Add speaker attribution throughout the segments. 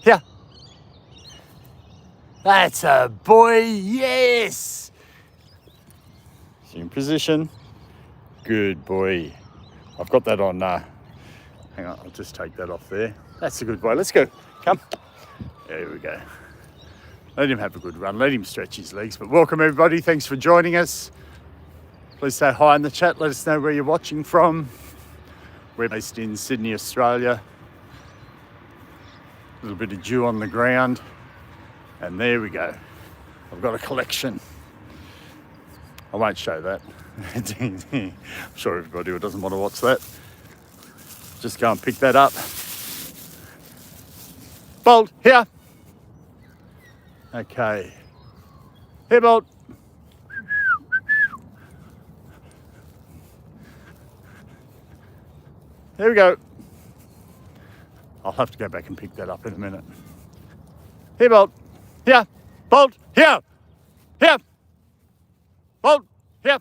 Speaker 1: Here. That's a boy, yes. In position. Good boy. I've got that on, hang on, I'll just take that off there. That's a good boy, let's go, come. There we go. Let him have a good run, let him stretch his legs. But welcome everybody, thanks for joining us. Please say hi in the chat, let us know where you're watching from. We're based in Sydney, Australia. A little bit of dew on the ground. And there we go. I've got a collection. I won't show that. I'm sure everybody who doesn't want to watch that, just go and pick that up. Bolt, here. Okay. Here, Bolt. There we go. I'll have to go back and pick that up in a minute. Here, Bolt. Here. Bolt. Here. Here. Bolt. Here.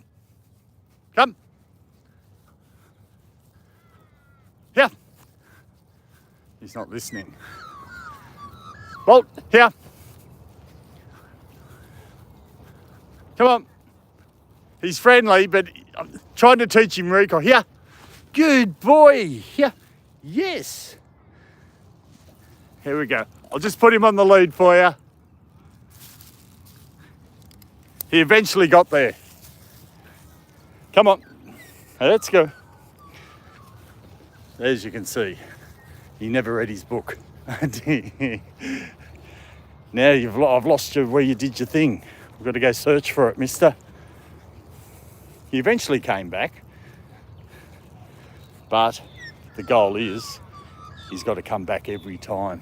Speaker 1: Come. Here. He's not listening. Bolt. Here. Come on. He's friendly, but I'm trying to teach him recall. Here. Good boy. Here. Yes. Here we go. I'll just put him on the lead for you. He eventually got there. Come on. Let's go. As you can see, he never read his book. Now I've lost you where you did your thing. We've got to go search for it, mister. He eventually came back. But the goal is he's got to come back every time.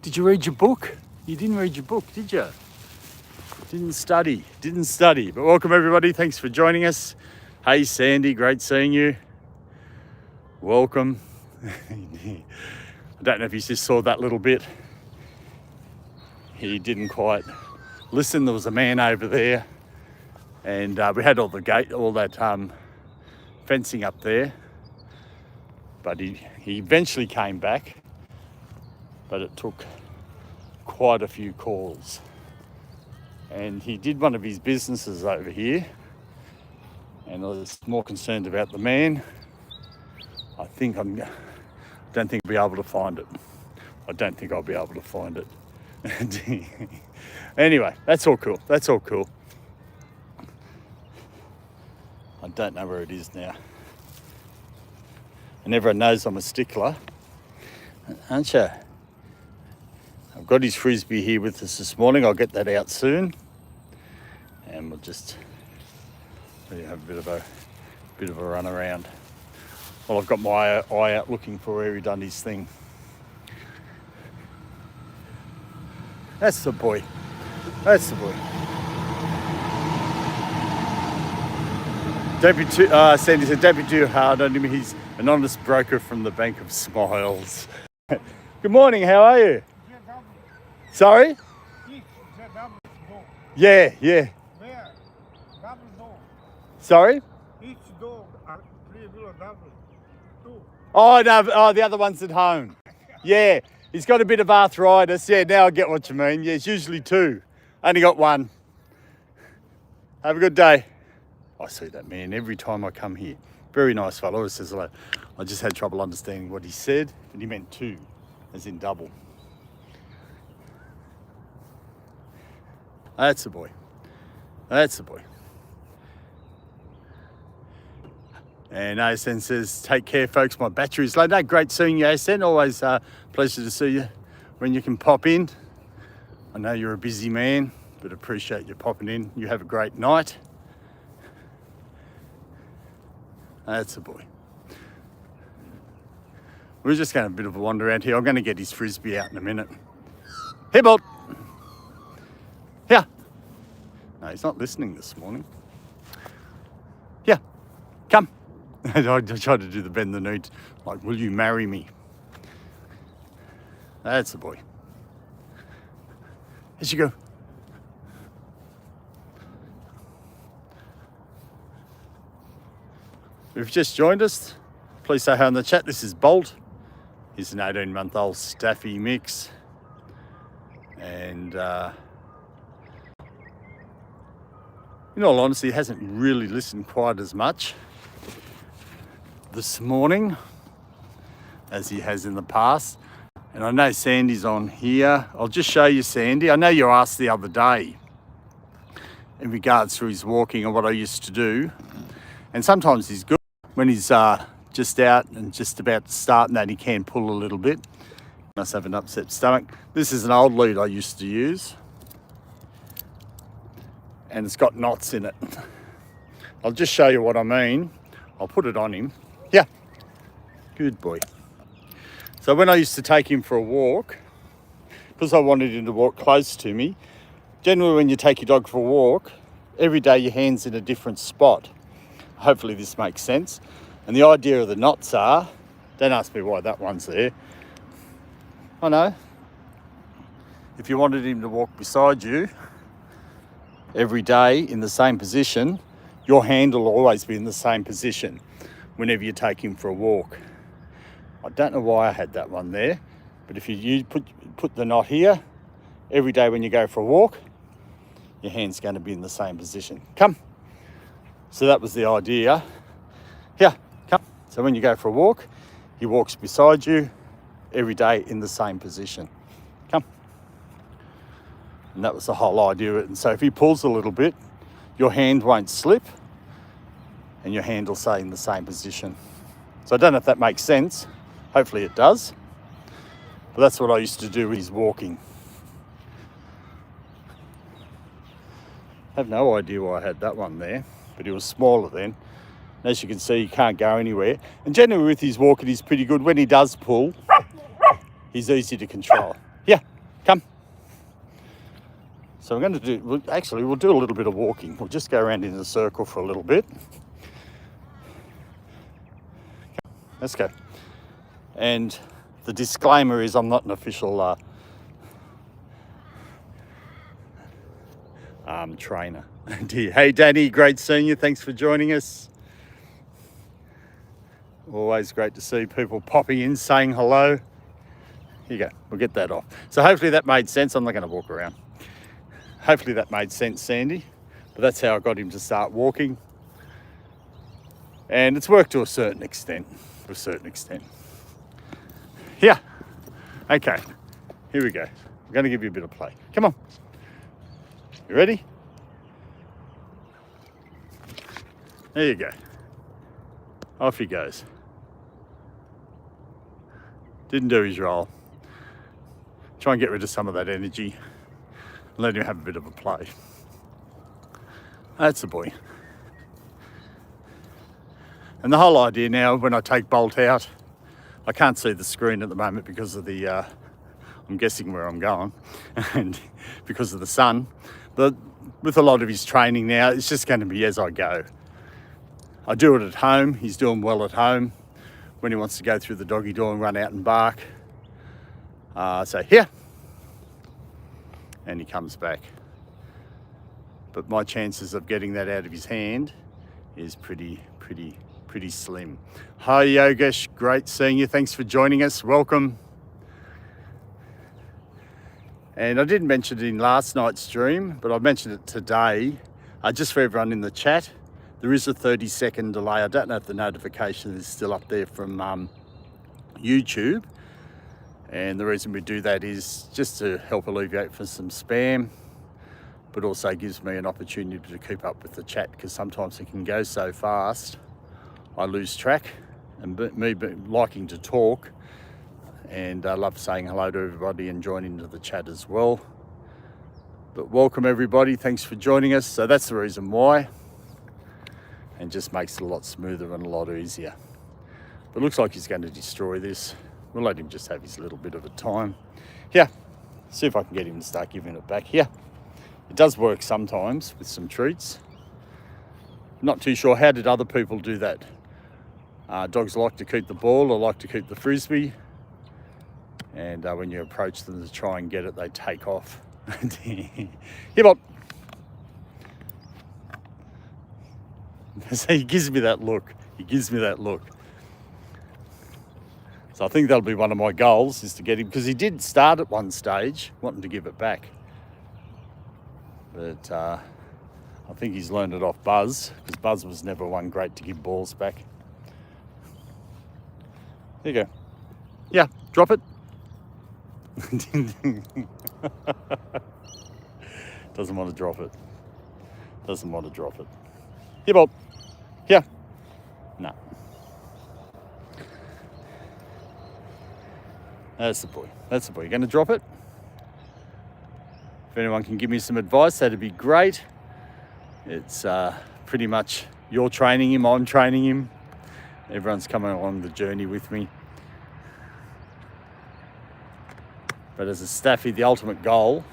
Speaker 1: Did you read your book? You didn't read your book, did you? Didn't study. But welcome everybody, thanks for joining us. Hey Sandy, great seeing you. Welcome. I don't know if you just saw that little bit. He didn't quite listen. There was a man over there, and we had all that fencing up there. But he eventually came back, but it took quite a few calls. And he did one of his businesses over here, and I was more concerned about the man. I don't think I'll be able to find it. I don't think I'll be able to find it. Anyway, that's all cool. I don't know where it is now. And everyone knows I'm a stickler, aren't you? I've got his frisbee here with us this morning. I'll get that out soon, and we'll just have a bit of a run around. Well, I've got my eye out looking for where he done his thing. That's the boy. Sandy said, don't be too hard on him. He's an honest broker from the Bank of Smiles. Good morning, how are you? Sorry? Yeah. Sorry? Oh, no, the other one's at home. Yeah, he's got a bit of arthritis. Yeah, now I get what you mean. Yeah, it's usually two. Only got one. Have a good day. I see that man every time I come here. Very nice fellow. Always says hello. I just had trouble understanding what he said, but he meant two, as in double. That's the boy. And ASN says, take care, folks. My battery's low. No, great seeing you, ASN. Always a pleasure to see you when you can pop in. I know you're a busy man, but appreciate you popping in. You have a great night. That's a boy. We're just going to have a bit of a wander around here. I'm going to get his frisbee out in a minute. Here, Bolt. Here. No, he's not listening this morning. Here. Come. I tried to do the bend the knee, like, will you marry me? That's the boy. As you go. If you've just joined us, please say hi in the chat. This is Bolt. He's an 18-month-old Staffy mix. And in all honesty, he hasn't really listened quite as much this morning as he has in the past. And I know Sandy's on here. I'll just show you Sandy. I know you asked the other day in regards to his walking and what I used to do. And sometimes he's good when he's just out and just about to start, and that he can pull a little bit. Must have an upset stomach. This is an old lead I used to use, and it's got knots in it. I'll just show you what I mean. I'll put it on him. Yeah, good boy. So when I used to take him for a walk, because I wanted him to walk close to me, generally when you take your dog for a walk, every day your hand's in a different spot. Hopefully this makes sense. And the idea of the knots are, don't ask me why that one's there. I know. If you wanted him to walk beside you every day in the same position, your hand will always be in the same position whenever you take him for a walk. I don't know why I had that one there, but if you put the knot here, every day when you go for a walk, your hand's going to be in the same position. Come. So that was the idea. Here, come. So when you go for a walk, he walks beside you every day in the same position. Come. And that was the whole idea of it. And so if he pulls a little bit, your hand won't slip and your hand will stay in the same position. So I don't know if that makes sense. Hopefully it does. But that's what I used to do when he's walking. I have no idea why I had that one there, but he was smaller then. And as you can see, he can't go anywhere. And generally with his walking, he's pretty good. When he does pull, he's easy to control. Yeah, come. So we're going to do, we'll do a little bit of walking. We'll just go around in a circle for a little bit. Let's go. And the disclaimer is I'm not an official trainer. Hey Danny, great seeing you. Thanks for joining us. Always great to see people popping in, saying hello. Here you go, we'll get that off. So hopefully that made sense. I'm not going to walk around. Hopefully that made sense, Sandy. But that's how I got him to start walking. And it's worked to a certain extent. Yeah. Okay, here we go. I'm going to give you a bit of play. Come on. You ready? There you go. Off he goes. Didn't do his role. Try and get rid of some of that energy. Let him have a bit of a play. That's the boy. And the whole idea now, when I take Bolt out, I can't see the screen at the moment because of the, I'm guessing where I'm going, and because of the sun. But with a lot of his training now, it's just going to be as I go. I do it at home. He's doing well at home. When he wants to go through the doggy door and run out and bark, I say, here. And he comes back. But my chances of getting that out of his hand is pretty slim. Hi Yogesh, great seeing you. Thanks for joining us. Welcome. And I didn't mention it in last night's stream, but I mentioned it today, just for everyone in the chat. There is a 30-second delay. I don't know if the notification is still up there from YouTube. And the reason we do that is just to help alleviate for some spam, but also gives me an opportunity to keep up with the chat, because sometimes it can go so fast, I lose track. And me liking to talk, and I love saying hello to everybody and joining into the chat as well. But welcome everybody, thanks for joining us. So that's the reason why. And just makes it a lot smoother and a lot easier. But it looks like he's going to destroy this. We'll let him just have his little bit of a time. Yeah, see if I can get him to start giving it back. Yeah, it does work sometimes with some treats. Not too sure, how did other people do that? Dogs like to keep the ball or like to keep the frisbee. And when you approach them to try and get it, they take off. Here, Bob. So he gives me that look. So I think that'll be one of my goals, is to get him, because he did start at one stage wanting to give it back. But I think he's learned it off Buzz, because Buzz was never one great to give balls back. There you go. Yeah, drop it. Doesn't want to drop it. Doesn't want to drop it. Here, Bob. Here. No. That's the boy. That's the boy. You going to drop it? If anyone can give me some advice, that'd be great. It's pretty much you're training him, I'm training him. Everyone's coming along the journey with me. But as a Staffy, the ultimate goal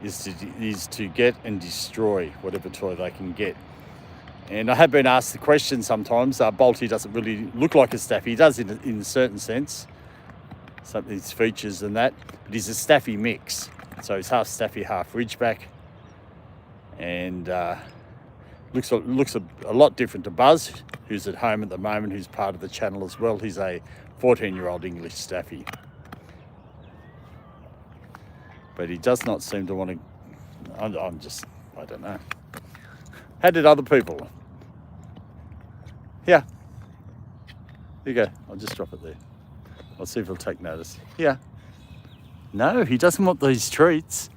Speaker 1: is to get and destroy whatever toy they can get. And I have been asked the question sometimes, Bolty doesn't really look like a Staffy. He does in a certain sense, some of his features and that, but he's a Staffy mix. So he's half Staffy, half Ridgeback. And looks a lot different to Buzz, who's at home at the moment, who's part of the channel as well. He's a 14-year-old English Staffy. But he does not seem to want to, I don't know. How did other people? Yeah. There you go. I'll just drop it there. I'll see if he'll take notice. Yeah. No, he doesn't want these treats.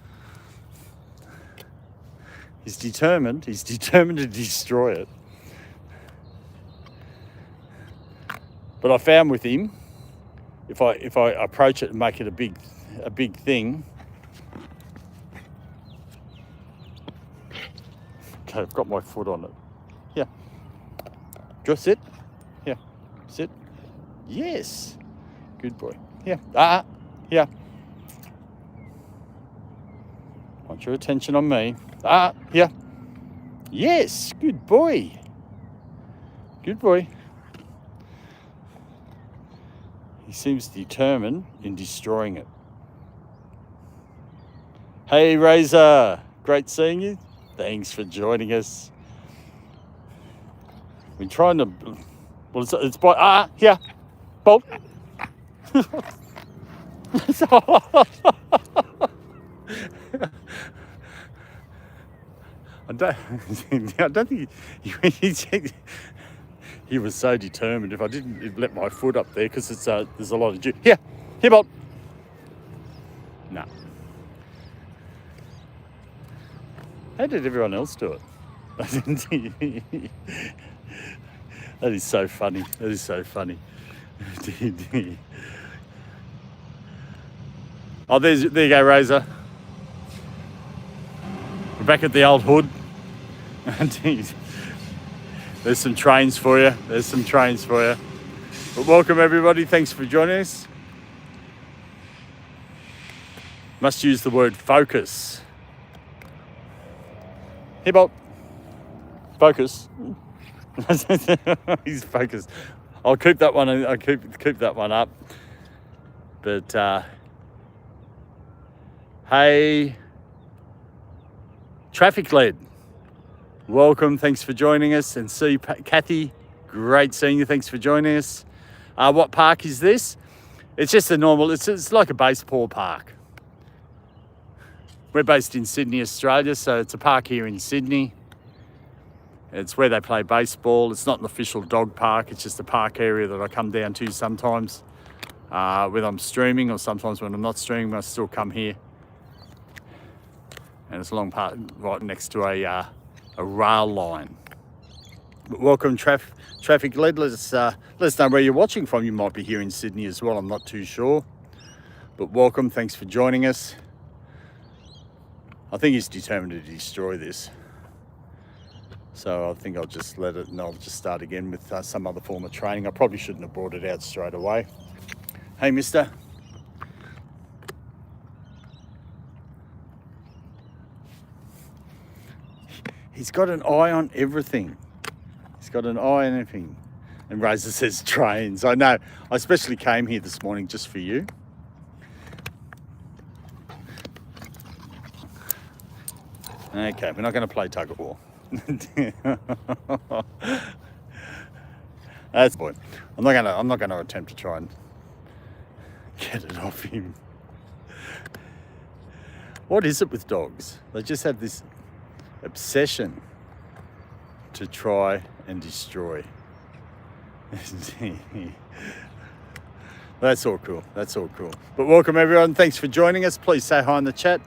Speaker 1: He's determined. He's determined to destroy it. But I found with him, if I approach it and make it a big thing. Okay, I've got my foot on it. Yeah. Just sit. Yeah. Sit. Yes. Good boy. Yeah. Yeah. Want your attention on me. Yeah. Yes. Good boy. Good boy. He seems determined in destroying it. Hey, Razor. Great seeing you. Thanks for joining us. We're trying to... Well, it's by... here. Bolt. I don't think he was so determined. If I didn't let my foot up there, because it's there's a lot of... Here, Bolt. No. How did everyone else do it? That is so funny. That is so funny. Oh, there you go, Razor. We're back at the old hood. There's some trains for you. There's some trains for you. But welcome, everybody. Thanks for joining us. Must use the word focus. Hey, Bolt. Focus. He's focused. I'll keep that one. I'll keep that one up. But hey, traffic lead. Welcome. Thanks for joining us. And see Kathy. Great seeing you. Thanks for joining us. What park is this? It's just a normal. It's like a baseball park. We're based in Sydney, Australia, so it's a park here in Sydney. It's where they play baseball. It's not an official dog park. It's just a park area that I come down to sometimes when I'm streaming, or sometimes when I'm not streaming, I still come here. And it's a long part right next to a rail line. But welcome, traffic lead. Let us know where you're watching from. You might be here in Sydney as well. I'm not too sure. But welcome. Thanks for joining us. I think he's determined to destroy this. So I think I'll just let it, and I'll just start again with some other form of training. I probably shouldn't have brought it out straight away. Hey, mister. He's got an eye on everything. He's got an eye on everything. And Razor says trains. I know. I especially came here this morning just for you. Okay, we're not going to play tug of war. That's the point. I'm not gonna attempt to try and get it off him. What is it with dogs? They just have this obsession to try and destroy. That's all cool. That's all cool. But welcome everyone. Thanks for joining us. Please say hi in the chat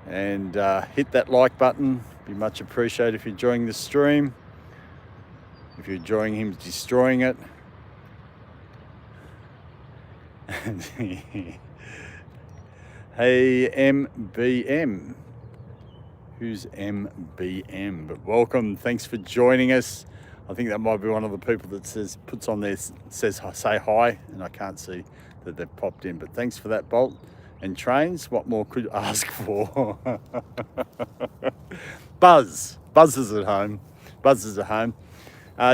Speaker 1: and hit that like button. Be much appreciated if you're enjoying the stream. If you're enjoying him destroying it. Hey MBM. Who's MBM? But welcome. Thanks for joining us. I think that might be one of the people that puts on there, says say hi, and I can't see that they've popped in. But thanks for that, Bolt and Trains. What more could I ask for? Buzz is at home. Buzz is at home.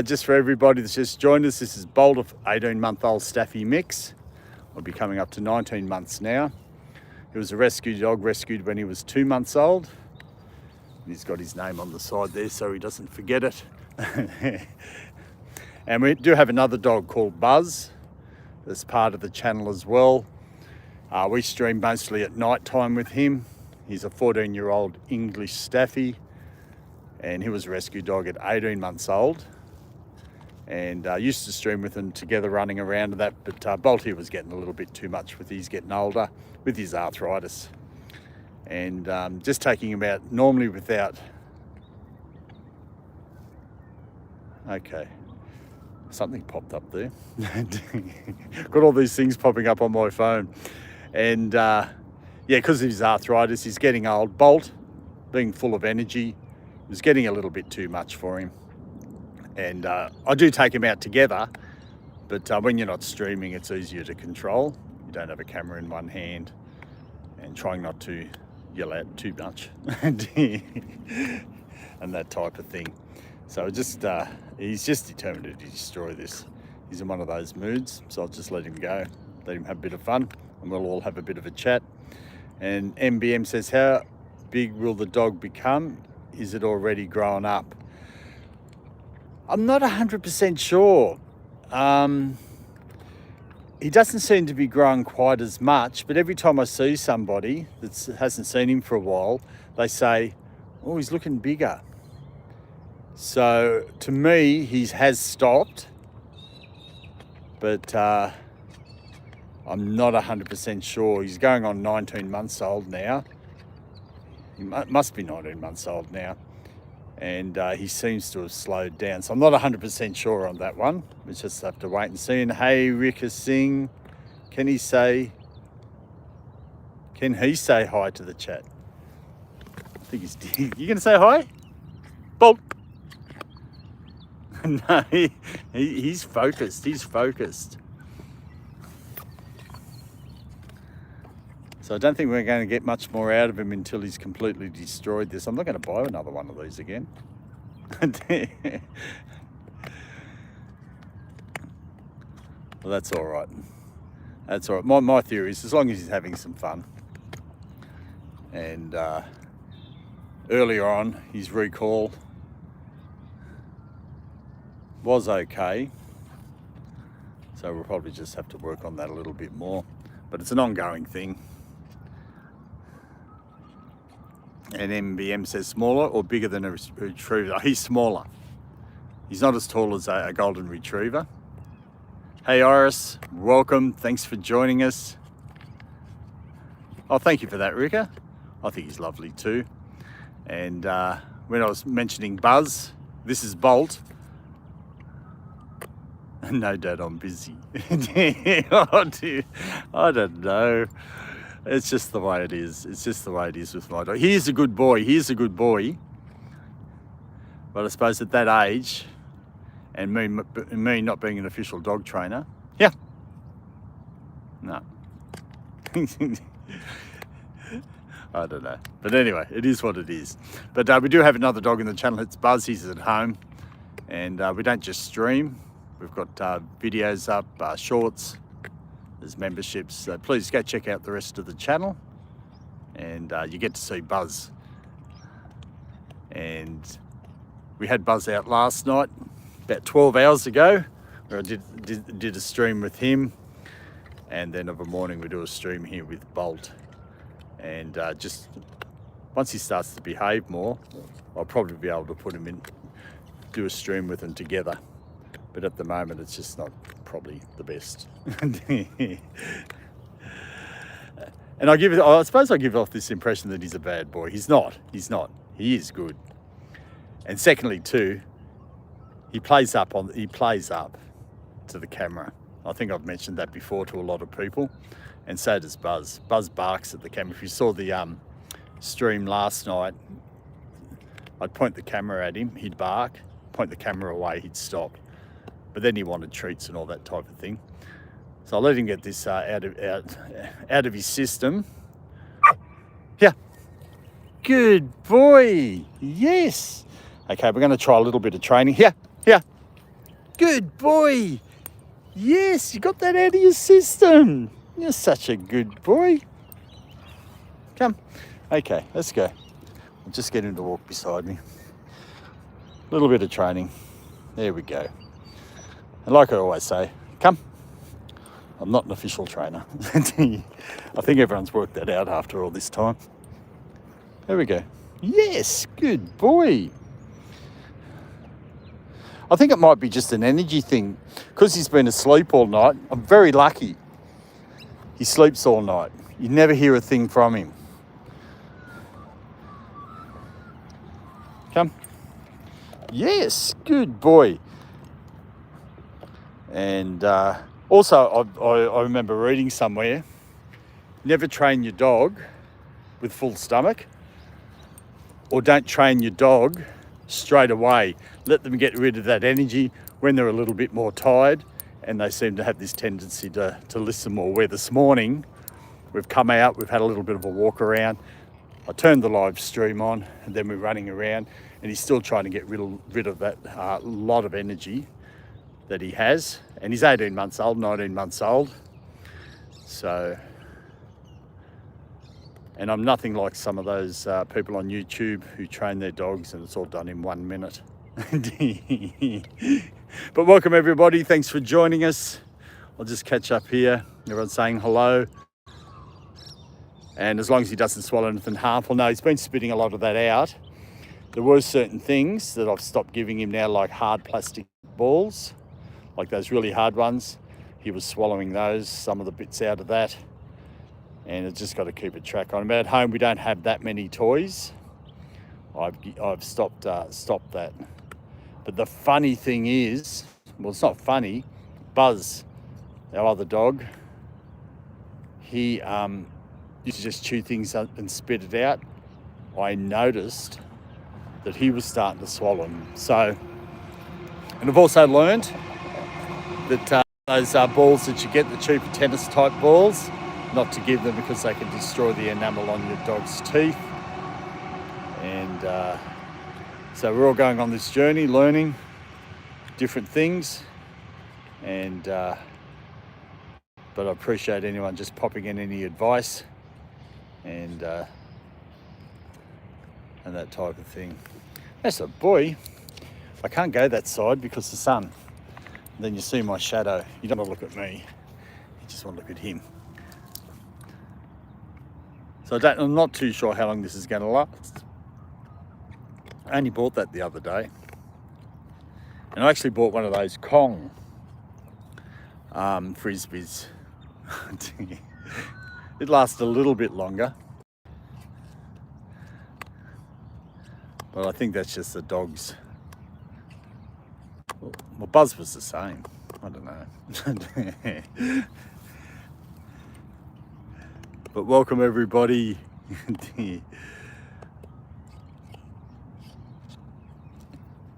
Speaker 1: Just for everybody that's just joined us, this is Bolt, of 18-month-old Staffy mix. I'll be coming up to 19 months now. He was a rescue dog, rescued when he was 2 months old. He's got his name on the side there so he doesn't forget it. And we do have another dog called Buzz that's part of the channel as well. We stream mostly at night time with him. He's a 14-year-old English Staffy, and he was a rescue dog at 18 months old. And used to stream with him together running around and that, but Bolty was getting a little bit too much with he's getting older with his arthritis. And just taking him out normally without... Okay, something popped up there. Got all these things popping up on my phone. And yeah, because of his arthritis, he's getting old. Bolt, being full of energy, was getting a little bit too much for him. And I do take him out together, but when you're not streaming, it's easier to control. You don't have a camera in one hand, and trying not to yell out too much and that type of thing. So just he's just determined to destroy this. He's in one of those moods, so I'll just let him go, let him have a bit of fun, and we'll all have a bit of a chat. And MBM says, how big will the dog become? Is it already grown up? I'm not 100% sure. He doesn't seem to be growing quite as much, but every time I see somebody that hasn't seen him for a while, they say, oh, he's looking bigger. So to me, he has stopped, but I'm not 100% sure. He's going on 19 months old now. He must be 19 months old now. And he seems to have slowed down. So I'm not 100% sure on that one. We just have to wait and see. And hey, Rika Singh, can he say hi to the chat? I think he's... You gonna say hi? Bolt. No, he's focused. He's focused. So I don't think we're going to get much more out of him until he's completely destroyed this. I'm not going to buy another one of these again. Well, that's all right. That's all right. My theory is as long as he's having some fun. And earlier on, his recall was okay. So we'll probably just have to work on that a little bit more. But it's an ongoing thing. And MBM says smaller or bigger than a retriever? He's smaller. He's not as tall as a golden retriever. Hey Iris, welcome. Thanks for joining us. Oh, thank you for that, Rika. I think he's lovely too. And when I was mentioning Buzz, this is Bolt. No, Dad, I'm busy. Oh, dear. I don't know. It's just the way it is. It's just the way it is with my dog. He is a good boy. He is a good boy. But I suppose at that age, and me not being an official dog trainer, yeah. No. I don't know. But anyway, it is what it is. But we do have another dog in the channel. It's Buzz. He's at home. And we don't just stream. We've got videos up, shorts. There's memberships, so please go check out the rest of the channel, and you get to see Buzz. And we had Buzz out last night about 12 hours ago, where I did a stream with him, and then of a morning we do a stream here with Bolt. And just once he starts to behave more, I'll probably be able to put him in, do a stream with him together. But at the moment, it's just not probably the best. And I suppose I give off this impression that he's a bad boy. He's not. He is good. And secondly, too, he plays up to the camera. I think I've mentioned that before to a lot of people, and so does Buzz. Buzz barks at the camera. If you saw the stream last night, I'd point the camera at him, he'd bark. Point the camera away, he'd stop. But then he wanted treats and all that type of thing. So I'll let him get this out of his system. Yeah. Good boy. Yes. Okay, we're going to try a little bit of training. Here. Good boy. Yes, you got that out of your system. You're such a good boy. Come. Okay, let's go. I'll just get him to walk beside me. A little bit of training. There we go. And like I always say, come. I'm not an official trainer. I think everyone's worked that out after all this time. There we go. Yes, good boy. I think it might be just an energy thing. Because he's been asleep all night, I'm very lucky. He sleeps all night. You never hear a thing from him. Come. Yes, good boy. And also, I remember reading somewhere, never train your dog with full stomach, or don't train your dog straight away. Let them get rid of that energy when they're a little bit more tired, and they seem to have this tendency to listen more. Where this morning, we've come out, we've had a little bit of a walk around. I turned the live stream on, and then we're running around, and he's still trying to get rid of that lot of energy that he has. And he's 18 months old, 19 months old. So, and I'm nothing like some of those people on YouTube who train their dogs and it's all done in 1 minute. But welcome everybody, thanks for joining us. I'll just catch up here. Everyone's saying hello. And as long as he doesn't swallow anything harmful. No, he's been spitting a lot of that out. There were certain things that I've stopped giving him now, like hard plastic balls, like those really hard ones. He was swallowing those, some of the bits out of that. And it's just got to keep a track on him. At home, we don't have that many toys. I've stopped that. But the funny thing is, well, it's not funny. Buzz, our other dog, he used to just chew things up and spit it out. I noticed that he was starting to swallow them. So, and I've also learned that those balls that you get, the cheaper tennis type balls, not to give them because they can destroy the enamel on your dog's teeth. And so we're all going on this journey, learning different things. And but I appreciate anyone just popping in any advice and that type of thing. That's a boy. I can't go that side because of the sun. And then you see my shadow. You don't want to look at me. You just want to look at him. So I'm not too sure how long this is going to last. I only bought that the other day. And I actually bought one of those Kong frisbees. It lasted a little bit longer. But I think that's just the dogs. Well, Buzz was the same. I don't know. But welcome everybody.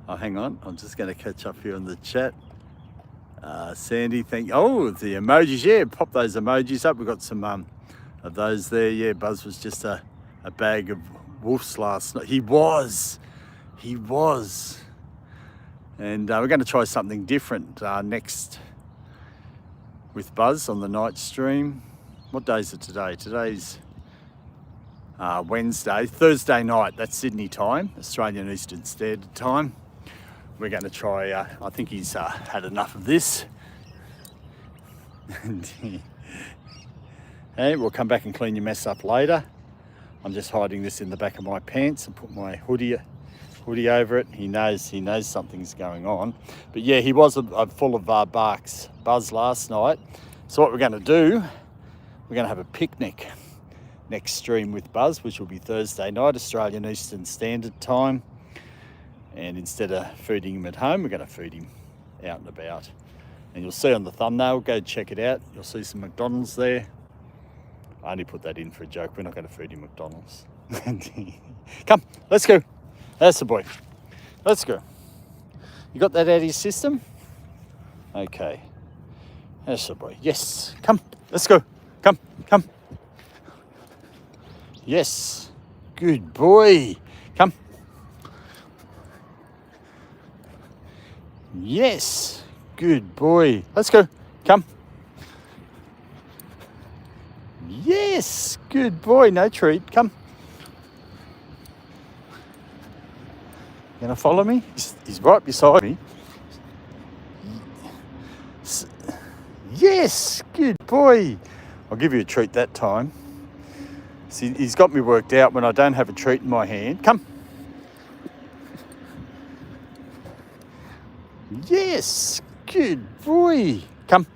Speaker 1: Oh, hang on. I'm just going to catch up here on the chat. Sandy, thank you. Oh, the emojis. Yeah, pop those emojis up. We've got some of those there. Yeah, Buzz was just a bag of wolves last night. He was. And we're going to try something different next with Buzz on the night stream. What day is it today? Today's Wednesday. Thursday night, that's Sydney time, Australian Eastern Standard Time. we're going to try, I think he's had enough of this. Hey, we'll come back and clean your mess up later. I'm just hiding this in the back of my pants and put my hoodie over it. He knows something's going on. But yeah, he was full of buzz last night. So what we're going to do, we're going to have a picnic next stream with Buzz, which will be Thursday night, Australian Eastern Standard Time. And instead of feeding him at home, we're going to feed him out and about. And you'll see on the thumbnail, go check it out. You'll see some McDonald's there. I only put that in for a joke. We're not going to feed him McDonald's. Come, let's go. That's the boy. Let's go. You got that out of your system? Okay. That's the boy. Yes. Come, let's go. Come. Yes. Good boy. Come. Yes. Good boy. Let's go. Come. Yes. Good boy. No treat. Come. You gonna follow me? He's right beside me. Yes. Good boy. I'll give you a treat that time. See, he's got me worked out when I don't have a treat in my hand. Come. Yes. Good boy. Come.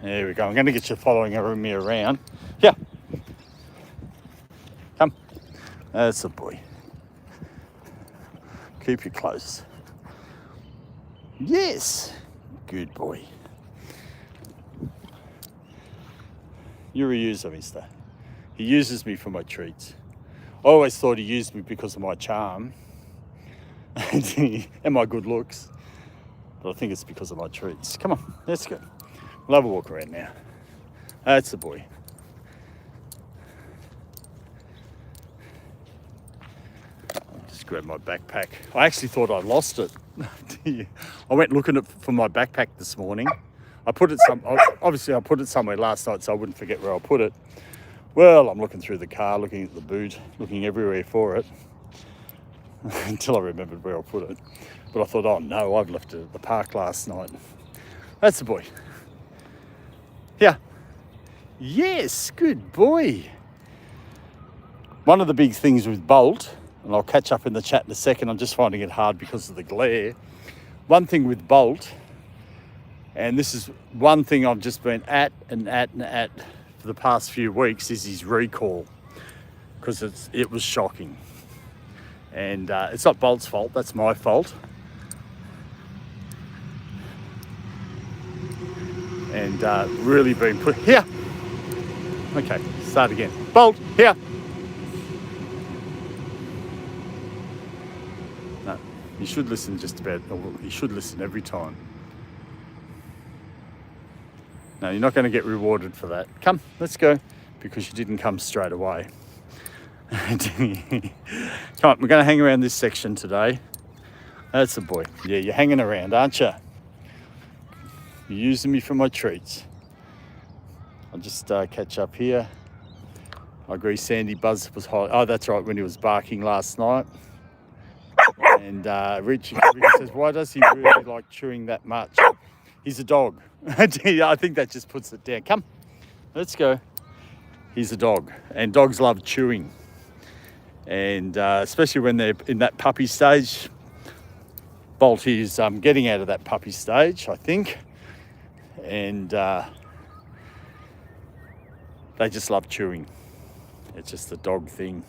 Speaker 1: There we go. I'm going to get you following me around. Yeah. Come. That's a boy. Keep you close. Yes. Good boy. You're a user, mister. He uses me for my treats. I always thought he used me because of my charm and my good looks. But I think it's because of my treats. Come on, let's go. We'll have a walk around now. That's the boy. I'll just grab my backpack. I actually thought I lost it. I went looking for my backpack this morning. I put it somewhere last night so I wouldn't forget where I put it. Well, I'm looking through the car, looking at the boot, looking everywhere for it until I remembered where I put it. But I thought, oh no, I've left it at the park last night. That's the boy. Yeah. Yes, good boy. One of the big things with Bolt, and I'll catch up in the chat in a second, I'm just finding it hard because of the glare. One thing with Bolt, and this is one thing I've just been at for the past few weeks, is his recall, because it was shocking. And it's not Bolt's fault, that's my fault. And really been put here. Okay, start again. Bolt, here. No, you should listen just about, or you should listen every time. No, you're not going to get rewarded for that. Come, let's go, because you didn't come straight away. Come on, we're going to hang around this section today. That's the boy. Yeah, you're hanging around, aren't you? You're using me for my treats. I'll just catch up here. I agree, Sandy Buzz was hot. Oh, that's right, when he was barking last night. And Richie says, why does he really like chewing that much? He's a dog. I think that just puts it down. Come, let's go. He's a dog, and dogs love chewing. And especially when they're in that puppy stage. Bolt is getting out of that puppy stage, I think. And they just love chewing. It's just a dog thing.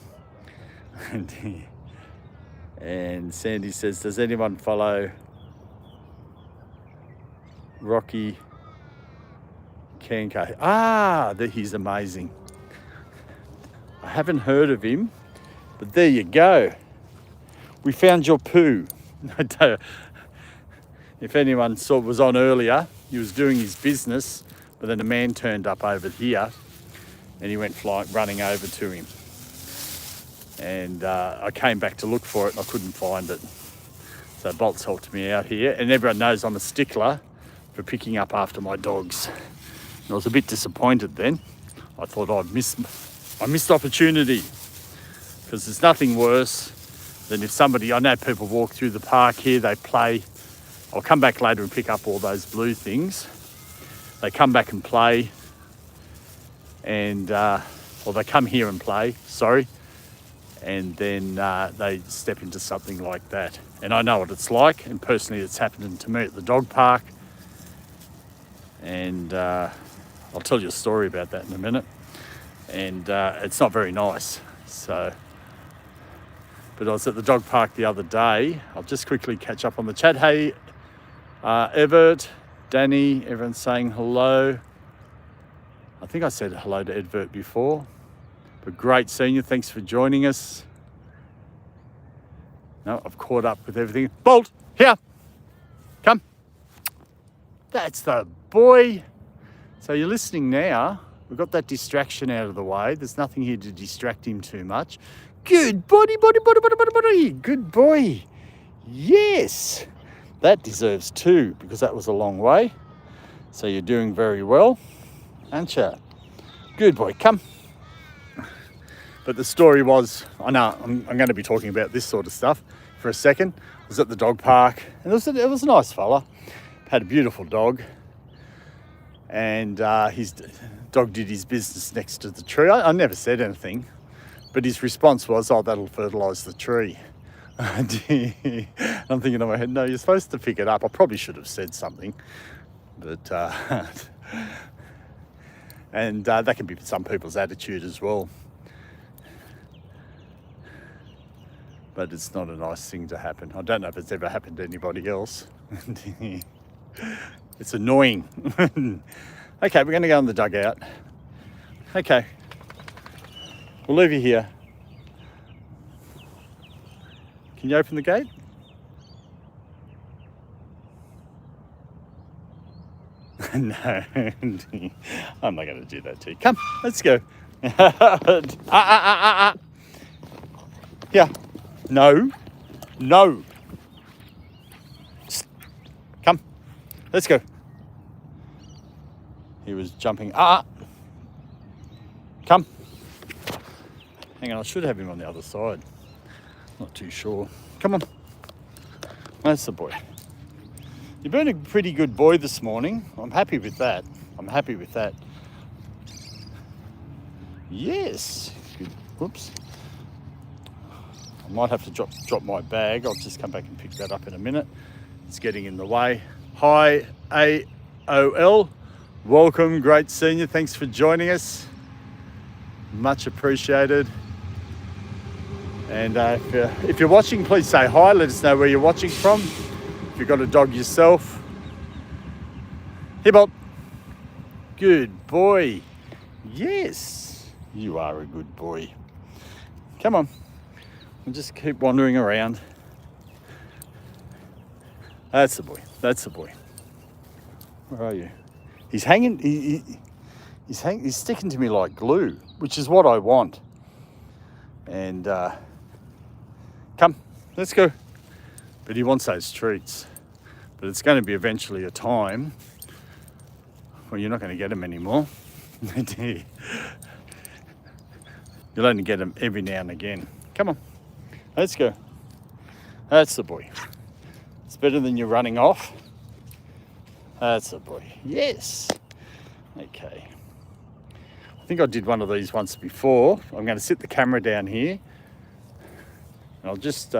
Speaker 1: And Sandy says, does anyone follow Rocky Kanko? He's amazing. I haven't heard of him, but there you go. We found your poo. If anyone was on earlier, he was doing his business, but then a man turned up over here and he went running over to him. And I came back to look for it and I couldn't find it. So Bolt's helped me out here, and everyone knows I'm a stickler for picking up after my dogs. And I was a bit disappointed then. I thought I missed opportunity, because there's nothing worse Then if somebody, I know people walk through the park here, they play. I'll come back later and pick up all those blue things. They come back and play, and or they come here and play, sorry, and then they step into something like that. And I know what it's like, and personally it's happened to me at the dog park. And I'll tell you a story about that in a minute. And it's not very nice. So, but I was at the dog park the other day. I'll just quickly catch up on the chat. Hey, Evert, Danny, everyone's saying hello. I think I said hello to Edvert before. But great seeing you. Thanks for joining us. No, I've caught up with everything. Bolt, here. Come. That's the boy. So you're listening now. We've got that distraction out of the way. There's nothing here to distract him too much. Good body. Good boy. Yes. That deserves 2 because that was a long way. So you're doing very well, aren't you? Good boy. Come. But the story was, I know I'm going to be talking about this sort of stuff for a second. I was at the dog park, and it was a nice fella. Had a beautiful dog, and his dog did his business next to the tree. I never said anything, but his response was, "Oh, that'll fertilise the tree." I'm thinking in my head, no, you're supposed to pick it up. I probably should have said something, but and that can be some people's attitude as well. But it's not a nice thing to happen. I don't know if it's ever happened to anybody else. It's annoying. Okay, we're going to go in the dugout. Okay, we'll leave you here. Can you open the gate? No, I'm not going to do that to you. Come, let's go. Here. No. Come, let's go. He was jumping. Come. Hang on, I should have him on the other side. Not too sure. Come on. That's the boy. You've been a pretty good boy this morning. I'm happy with that. Yes. Good. Whoops. I might have to drop my bag. I'll just come back and pick that up in a minute. It's getting in the way. Hi, AOL. Welcome. Great seeing you. Thanks for joining us. Much appreciated. And if you're watching, please say hi. Let us know where you're watching from. If you've got a dog yourself. Here, Bob. Good boy. Yes, you are a good boy. Come on. We'll just keep wandering around. That's the boy. Where are you? He's hanging. He's sticking to me like glue, which is what I want. And come, let's go. But he wants those treats. But it's going to be eventually a time when you're not going to get them anymore. You'll only get them every now and again. Come on, let's go. That's the boy. It's better than you running off. That's the boy. Yes. Okay. I think I did one of these once before. I'm going to sit the camera down here. And I'll just...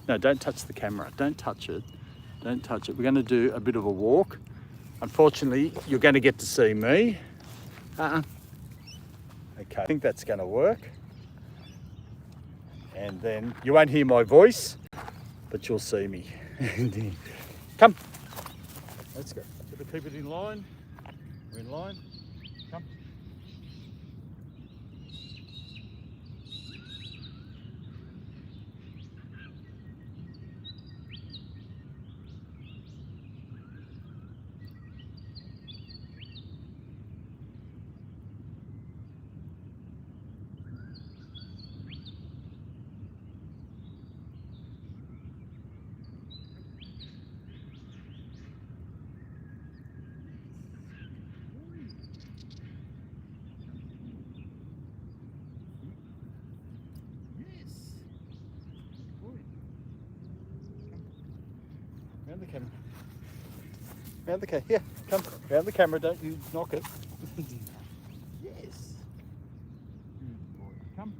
Speaker 1: No, don't touch the camera. Don't touch it. We're going to do a bit of a walk. Unfortunately, you're going to get to see me. Okay, I think that's going to work. And then you won't hear my voice, but you'll see me. Come. Let's go. Got to keep it in line. We're in line. Come. camera. Round the camera. Here, come. Round the camera. Don't you knock it. Yes. Good boy. Come.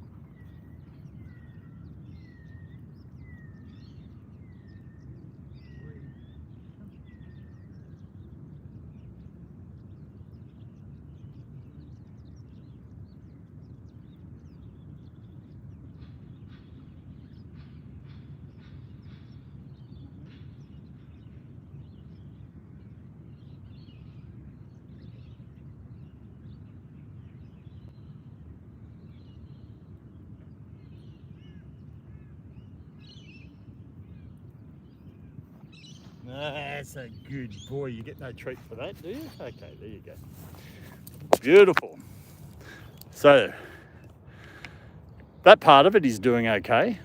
Speaker 1: That's a good boy. You get no treat for that, do you? Okay, there you go. Beautiful. So, that part of it is doing okay.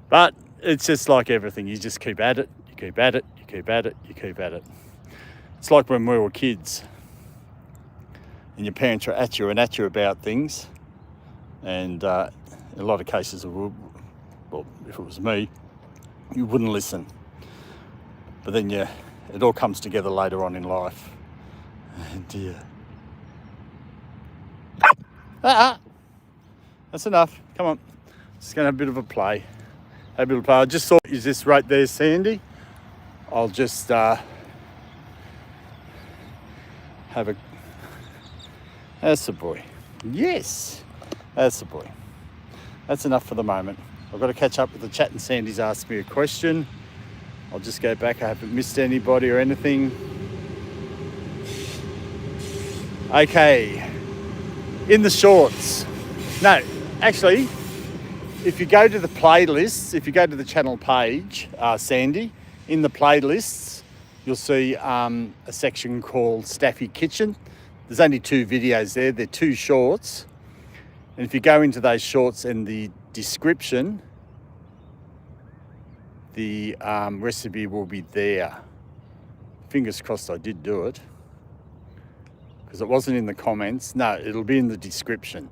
Speaker 1: But it's just like everything. You just keep at it, you keep at it, you keep at it, you keep at it. It's like when we were kids and your parents are at you about things. And in a lot of cases, well, if it was me, you wouldn't listen. But then it all comes together later on in life. Oh dear. That's enough. Come on. Just gonna have a bit of a play. Have a bit of a play. I just saw, is this right there, Sandy? I'll just have a, that's the boy. Yes, that's the boy. That's enough for the moment. I've got to catch up with the chat, and Sandy's asked me a question. I'll just go back. I haven't missed anybody or anything. Okay. In the shorts. No, actually, if you go to the playlists, if you go to the channel page, Sandy, in the playlists, you'll see a section called Staffy Kitchen. There's only 2 videos there. They're 2 shorts. And if you go into those shorts and the description, the recipe will be there. Fingers crossed I did do it, because it wasn't in the comments. No, it'll be in the description.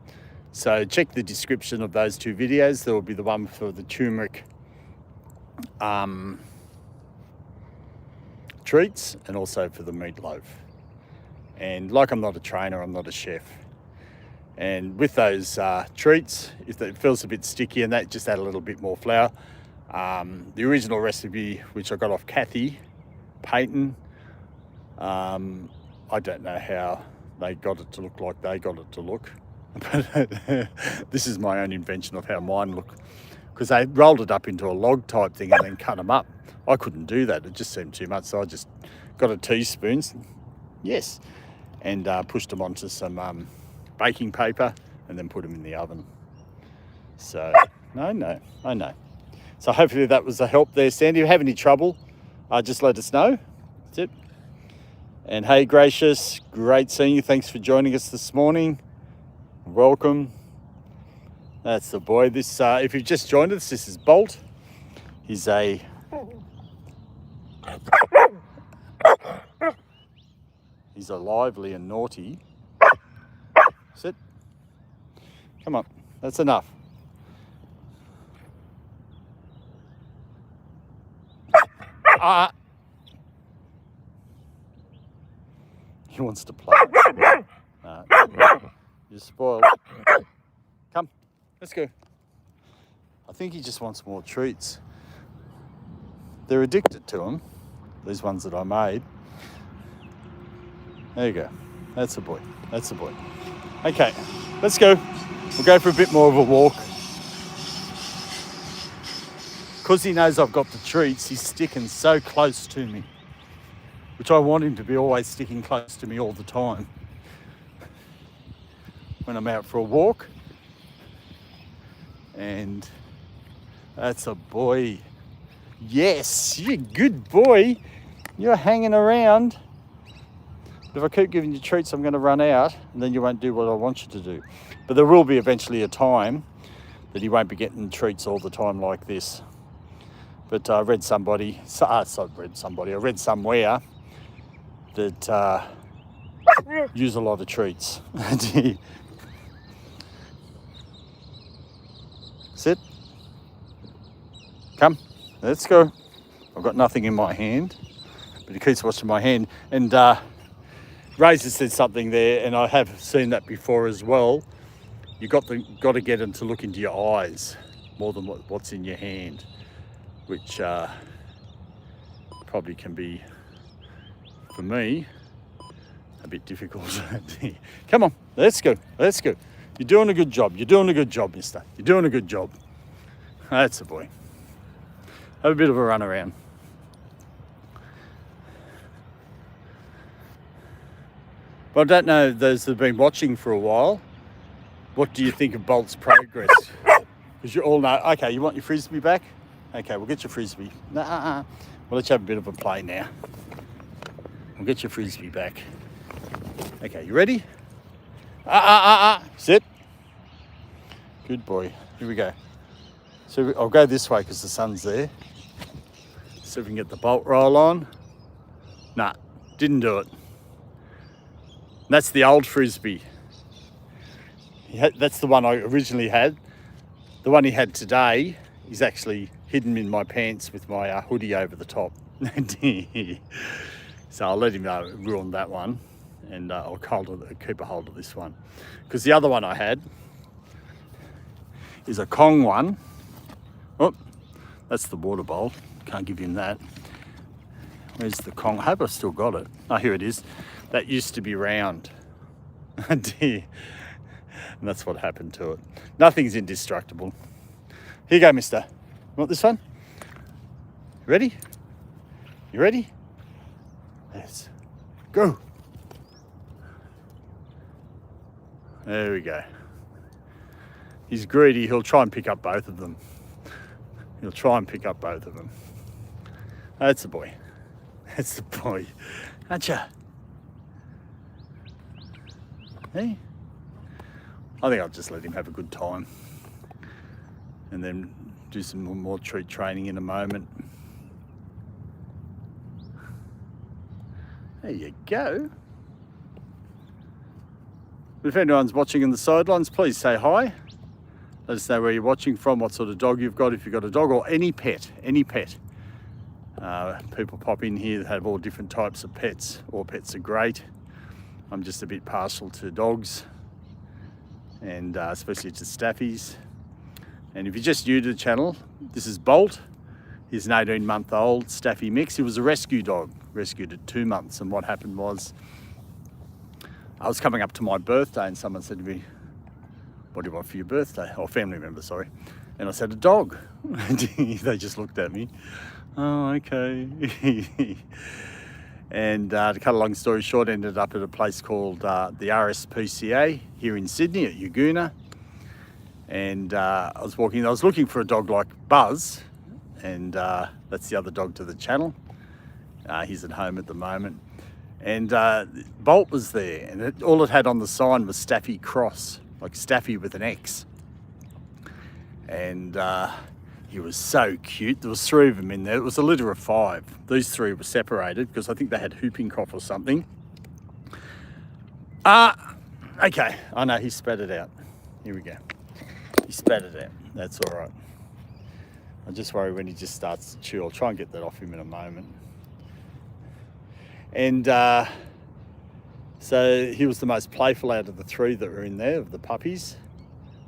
Speaker 1: So check the description of those 2 videos. There will be the one for the turmeric treats, and also for the meatloaf. And like I'm not a trainer, I'm not a chef. And with those treats, if it feels a bit sticky and that, just add a little bit more flour. The original recipe, which I got off Kathy Payton, I don't know how they got it to look like they got it to look. But this is my own invention of how mine look. Because they rolled it up into a log type thing and then cut them up. I couldn't do that. It just seemed too much. So I just got a teaspoon, yes, and pushed them onto some baking paper and then put them in the oven. So, I know. So hopefully that was a help there, Sandy. If you have any trouble, just let us know. That's it. And hey, Gracious, great seeing you. Thanks for joining us this morning. Welcome. That's the boy. This, if you've just joined us, this is Bolt. He's a lively and naughty. Sit. Come on. That's enough. He wants to play. You're spoiled. Come, let's go. I think he just wants more treats. They're addicted to them, these ones that I made. There you go. That's the boy. That's the boy. Okay, let's go. We'll go for a bit more of a walk. Because he knows I've got the treats, he's sticking so close to me, which I want him to be always sticking close to me all the time. When I'm out for a walk. And that's a boy. Yes, you're a good boy. You're hanging around. But if I keep giving you treats, I'm going to run out, and then you won't do what I want you to do. But there will be eventually a time that he won't be getting treats all the time like this. But I read somewhere that use a lot of treats. Sit. Come. Let's go. I've got nothing in my hand, but he keeps watching my hand. And Razor said something there, and I have seen that before as well. You got to get him to look into your eyes more than what's in your hand, which probably can be, for me, a bit difficult. Come on, let's go. You're doing a good job. Mister. You're doing a good job. That's a boy. Have a bit of a run around. Well, I don't know, those that have been watching for a while, what do you think of Bolt's progress? Because you all know, okay, you want your frisbee back? Okay, we'll get your frisbee. Nah, we'll let you have a bit of a play now. We'll get your frisbee back. Okay, you ready? Sit. Good boy. Here we go. So I'll go this way because the sun's there. See if we can get the Bolt roll on. Nah, didn't do it. That's the old frisbee. That's the one I originally had. The one he had today is actually hidden in my pants with my hoodie over the top. So I'll let him ruin that one, and I'll keep a hold of this one. Because the other one I had is a Kong one. Oh, that's the water bowl. Can't give him that. Where's the Kong? I hope I've still got it. Oh, here it is. That used to be round. And that's what happened to it. Nothing's indestructible. Here you go, mister. You want this one? Ready? You ready? Let's go. There we go. He's greedy. He'll try and pick up both of them. That's the boy. Aren't ya? Hey? I think I'll just let him have a good time and then do some more treat training in a moment. There you go. But if anyone's watching in the sidelines, please say hi. Let us know where you're watching from, what sort of dog you've got, if you've got a dog, or any pet. People pop in here that have all different types of pets. All pets are great. I'm just a bit partial to dogs, and especially to Staffies. And if you're just new to the channel, this is Bolt. He's an 18-month-old Staffy mix. He was a rescue dog, rescued at 2 months. And what happened was, I was coming up to my birthday and someone said to me, "What do you want for your birthday?" Or family member, sorry. And I said, "A dog." They just looked at me. Oh, okay. And to cut a long story short, ended up at a place called the RSPCA here in Sydney at Yagoona. And I was looking for a dog like Buzz, and that's the other dog to the channel. He's at home at the moment. And Bolt was there, and all it had on the sign was Staffy Cross, like Staffy with an X. And he was so cute. There was 3 of them in there. It was a litter of 5. These 3 were separated because I think they had whooping cough or something. Okay. I know, he spat it out. Here we go. He spat it out. That's all right. I just worry when he just starts to chew. I'll try and get that off him in a moment. And so he was the most playful out of the 3 that were in there, of the puppies.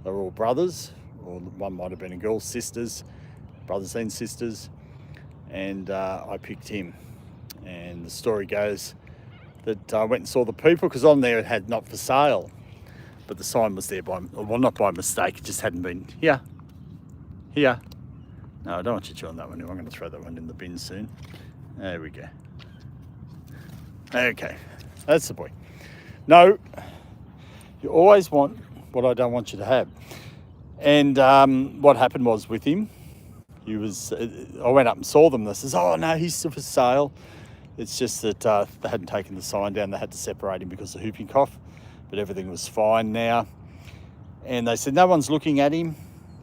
Speaker 1: They were all brothers, or one might have been a girl, brothers and sisters. And I picked him. And the story goes that I went and saw the people, because on there it had not for sale. But the sign was there not by mistake, it just hadn't been here. No, I don't want you chewing that one. I'm going to throw that one in the bin soon. There we go. Okay, that's the boy. No, you always want what I don't want you to have. And what happened was with him, I went up and saw them. They says, "Oh no, he's still for sale." It's just that they hadn't taken the sign down. They had to separate him because of whooping cough, but everything was fine now. And they said, "No one's looking at him,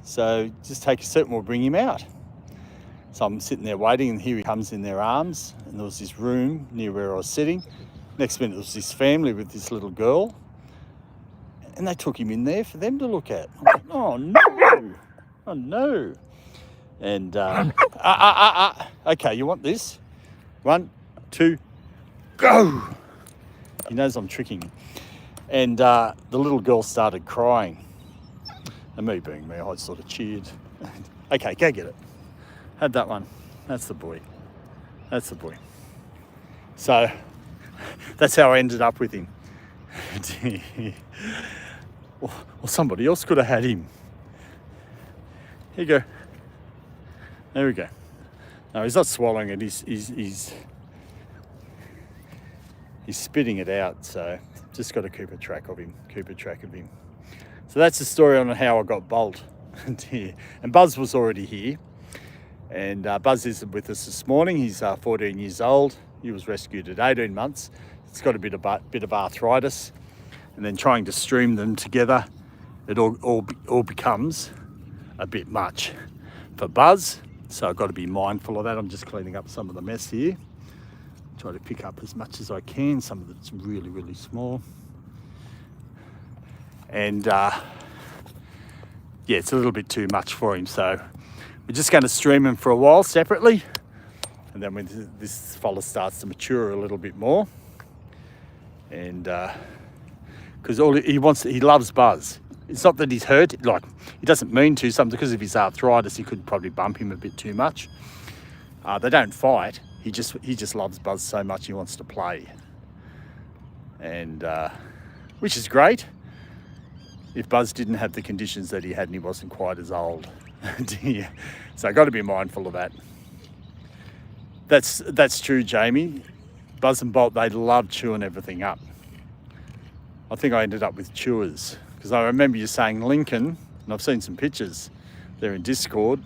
Speaker 1: so just take a seat and we'll bring him out." So I'm sitting there waiting, and here he comes in their arms, and there was this room near where I was sitting. Next minute, there was this family with this little girl, and they took him in there for them to look at. I'm like, oh no. And Okay, you want this? 1, 2, go! He knows I'm tricking him. And the little girl started crying. And me being me, I sort of cheered. Okay, go get it. Had that one. That's the boy. That's the boy. So that's how I ended up with him. Well, somebody else could have had him. Here you go. There we go. No, he's not swallowing it. He's spitting it out. So just got to keep a track of him. So that's the story on how I got Bolt here. And Buzz was already here. And Buzz is with us this morning. He's 14 years old. He was rescued at 18 months. It's got a bit of arthritis. And then trying to stream them together, it all becomes a bit much for Buzz. So I've got to be mindful of that. I'm just cleaning up some of the mess here. Try to pick up as much as I can. Some of it's really, really small. And yeah, it's a little bit too much for him. So we're just going to stream him for a while separately. And then when this fella starts to mature a little bit more. And because he loves Buzz. It's not that he's hurt, like he doesn't mean to. Sometimes because of his arthritis, he could probably bump him a bit too much. They don't fight. He just loves Buzz so much he wants to play, and which is great. If Buzz didn't have the conditions that he had and he wasn't quite as old, so I got to be mindful of that. That's true, Jamie. Buzz and Bolt, they love chewing everything up. I think I ended up with chewers. Because I remember you saying Lincoln, and I've seen some pictures there in Discord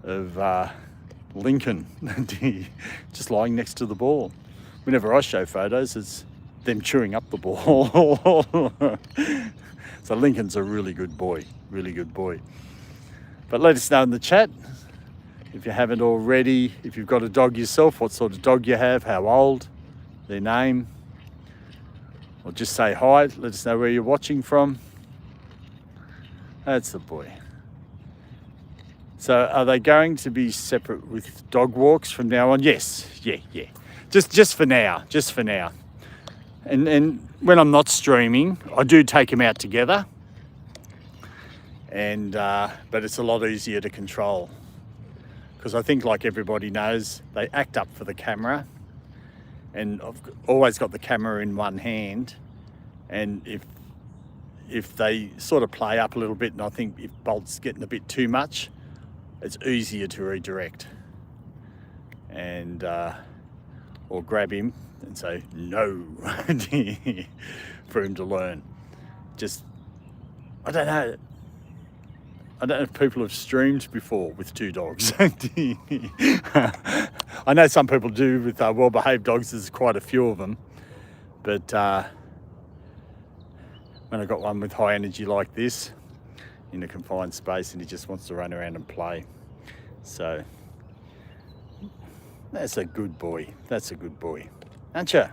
Speaker 1: of Lincoln just lying next to the ball. Whenever I show photos, it's them chewing up the ball. So Lincoln's a really good boy. But let us know in the chat, if you haven't already, if you've got a dog yourself, what sort of dog you have, how old, their name, or just say hi, let us know where you're watching from. That's the boy. So are they going to be separate with dog walks from now on? Yes, yeah. Just for now. And when I'm not streaming, I do take them out together. And but it's a lot easier to control. Because I think, like everybody knows, they act up for the camera. And I've always got the camera in one hand. And if they sort of play up a little bit, and I think if Bolt's getting a bit too much, it's easier to redirect and or grab him and say no for him to learn. I don't know if people have streamed before with two dogs. I know some people do with well-behaved dogs. There's quite a few of them, but when I got one with high energy like this in a confined space, and he just wants to run around and play. So that's a good boy. Aren't you?